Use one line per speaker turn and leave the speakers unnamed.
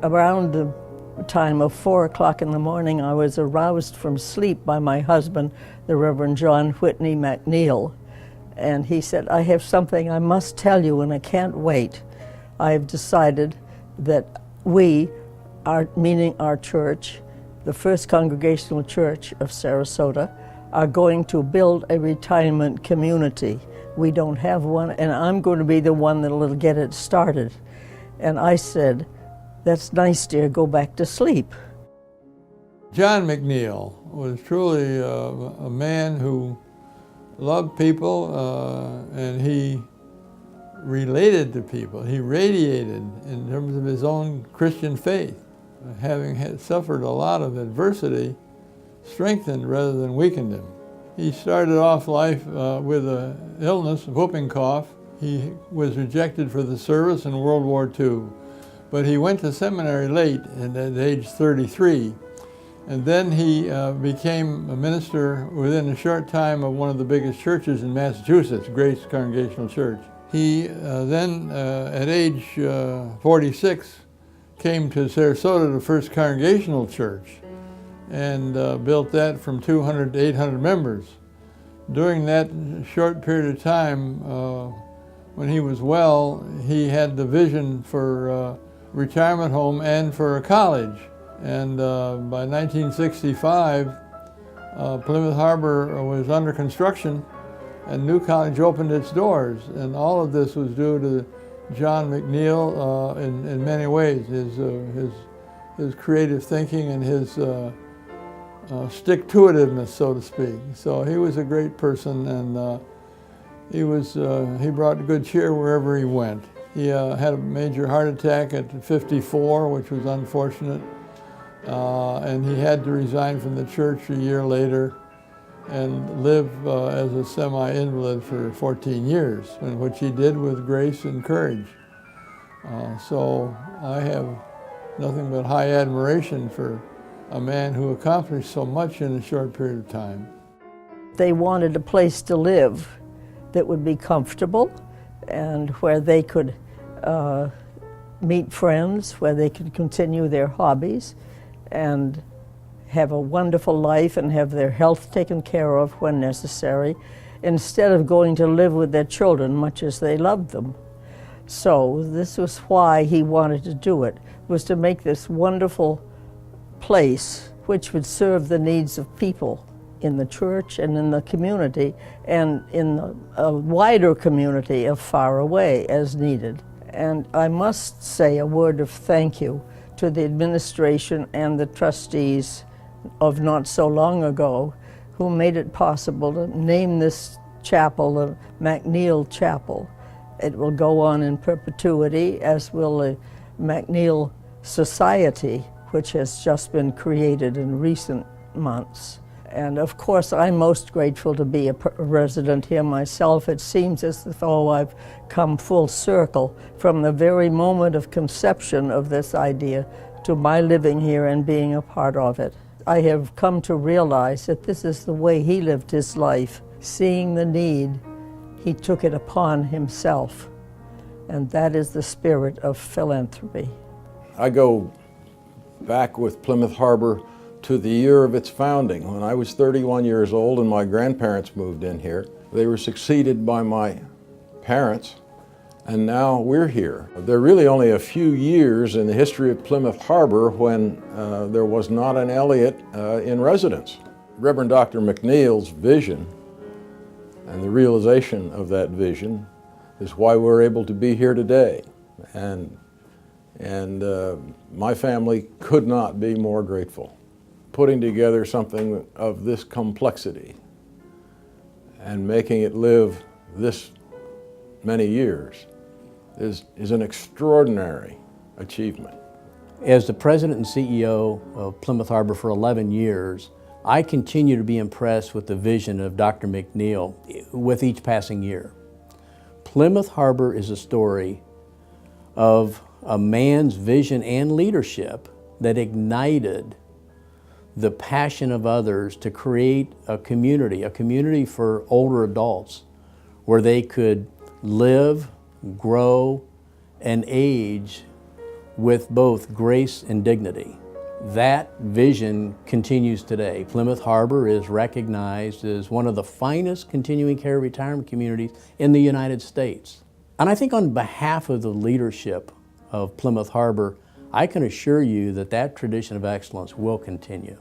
Around the time of 4 o'clock in the morning, I was aroused from sleep by my husband, the Reverend John Whitney MacNeil. And he said, "I have something I must tell you and I can't wait. I have decided that we, meaning our church, the First Congregational Church of Sarasota, are going to build a retirement community. We don't have one, and I'm going to be the one that'll get it started." And I said, "That's nice, dear, go back to sleep."
John MacNeil was truly a man who loved people, and he related to people. He radiated in terms of his own Christian faith. Having suffered a lot of adversity, strengthened rather than weakened him. He started off life with an illness, whooping cough. He was rejected for the service in World War II, but he went to seminary late at age 33. And then he became a minister within a short time of one of the biggest churches in Massachusetts, Grace Congregational Church. He then, at age 46, came to Sarasota, the First Congregational Church, and built that from 200 to 800 members. During that short period of time, when he was well, he had the vision for a retirement home and for a college. And by 1965, Plymouth Harbor was under construction and New College opened its doors. And all of this was due to John MacNeil in many ways, his creative thinking and his stick-to-itiveness, so to speak. So he was a great person, and he brought good cheer wherever he went. He had a major heart attack at 54, which was unfortunate. And he had to resign from the church a year later and live as a semi-invalid for 14 years, which he did with grace and courage. So I have nothing but high admiration for a man who accomplished so much in a short period of time.
They wanted a place to live that would be comfortable and where they could meet friends, where they could continue their hobbies and have a wonderful life and have their health taken care of when necessary, instead of going to live with their children much as they loved them. So this was why he wanted to do it, was to make this wonderful place which would serve the needs of people in the church and in the community and in a wider community of far away as needed. And I must say a word of thank you to the administration and the trustees of not so long ago who made it possible to name this chapel the MacNeil Chapel. It will go on in perpetuity, as will the MacNeil Society, which has just been created in recent months. And of course, I'm most grateful to be a resident here myself. It seems as though I've come full circle from the very moment of conception of this idea to my living here and being a part of it. I have come to realize that this is the way he lived his life. Seeing the need, he took it upon himself. And that is the spirit of philanthropy.
I go back with Plymouth Harbor to the year of its founding, when I was 31 years old and my grandparents moved in here. They were succeeded by my parents, and now we're here. There are really only a few years in the history of Plymouth Harbor when there was not an Elliott in residence. Reverend Dr. MacNeil's vision and the realization of that vision is why we're able to be here today. And my family could not be more grateful. Putting together something of this complexity and making it live this many years is an extraordinary achievement.
As the president and CEO of Plymouth Harbor for 11 years, I continue to be impressed with the vision of Dr. MacNeil with each passing year. Plymouth Harbor is a story of a man's vision and leadership that ignited the passion of others to create a community for older adults where they could live, grow, and age with both grace and dignity. That vision continues today. Plymouth Harbor is recognized as one of the finest continuing care retirement communities in the United States. And I think on behalf of the leadership of Plymouth Harbor, I can assure you that that tradition of excellence will continue.